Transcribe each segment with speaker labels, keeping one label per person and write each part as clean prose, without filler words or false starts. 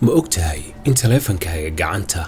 Speaker 1: ma ogtahay in telefoonkaaga gacanta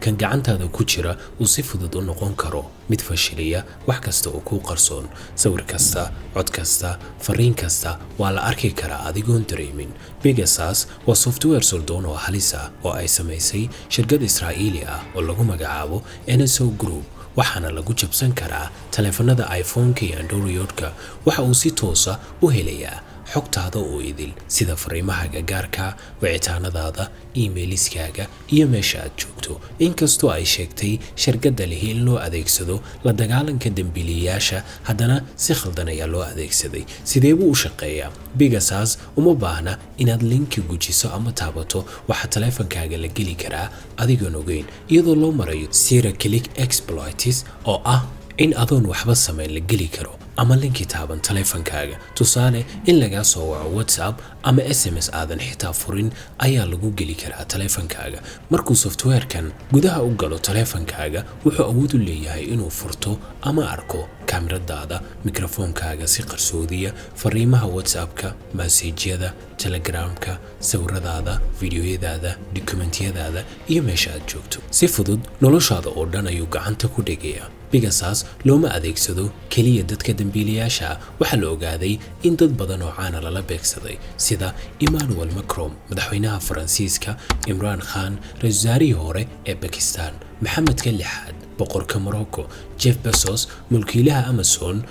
Speaker 1: kan gacantaada ku jira uu si fudud u noqon karo mid fashiliya wax kasta oo ku qarsoon sawir kasta cod kasta fariin kasta waa la arki karaa adigoon dareemin Pegasus waa software sirdoon oo halis ah oo ay samaysay shirkad Israa'iili ah oo lagu magacaabo NSO Group waxaana lagu jabsan karaa telefoonada iPhone-ka iyo Android-ka waxa uu si toos ah u helayaa xogtaada oo idil sida fariimaha gaarka wicitaanadaada emailiskaaga iyo meesha aad joogto inkastoo ay sheegtay shirkadda leh in loo adeegsado la dagaalanka dambiilayaasha haddana si khaldan ayaa loo adeegsaday sidee buu u shaqeeyaa Pegasus uma baahna inaad linki gujiso ama taabato waxa telefoonkaaga la geli karaa adigoon ogeyn iyadoo loo marayo zero click exploits oo ah in adoon waxba samayn la geli karo ama linki taaban telefoonkaaga tusaale in laga soo waco WhatsApp ama SMS aadan xitaa furin ayaa lagu geli karaa telefoonkaaga markuu software-kan gudaha u galo telefoonkaaga wuxuu awood u leeyahay inuu furto ama arko kameradaada mikrofoonkaaga si qarsoodiya fariimaha WhatsApp-ka message-yada Telegram-ka sawiradaada fiidiyoyadaada dokumentiyadaada iyo meesha aad joogto si fudud noloshaada oo dhan ayuu gacanta ku dhigayaa Pegasus looma adeegsado kaliya dadka dambiilayaasha waxa la ogaaday in dad badan oo caan la beegsaday sida Emmanuel Macron madaxweynaha Faransiiska Imran Khan ra'iisul wasaarihii hore ee Pakistan Maxamedka lixaad boqorka Morocco Jeff Bezos mulkiilaha Amazon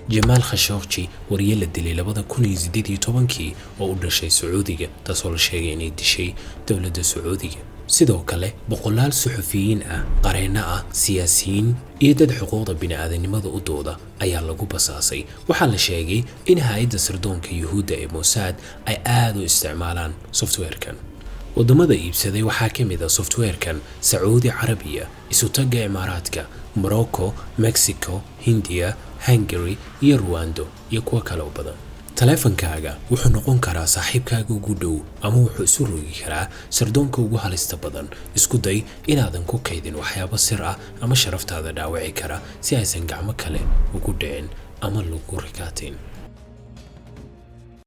Speaker 1: Jamal Khashoggi wariye la dilay 2018 oo u dhashay Sacuudiga taasoo la sheegay inay dishay dawladda Sacuudiga sidoo kale boqolaal suxufiyiin ah qareena ah siyaasiyiin iyo dad xuquuqda bini'aadanimada u dooda ayaa lagu basaasay waxaa la sheegay in hay'adda sirdoonka Yuhuudda ee Mossad ay aad u isticmaalaan software-kan wadamada iibsaday waxaa ka mid ah software-kan Sacuudi Carabiya isutaga Imaaraadka Morocco Mexico Hindiya Hungary iyo Rwanda iyo kuwa kale oo badan telefoonkaaga wuxuu noqon karaa saaxiibkaaga ugu dhow ama wuxuu isu rogi karaa sirdoonka ugu halista badan isku day inaadan ku kaydin waxyaabo sir ah ama sharaftaada dhaawici kara si aysan gacmo kale ugu dhicin ama lagu rikaatin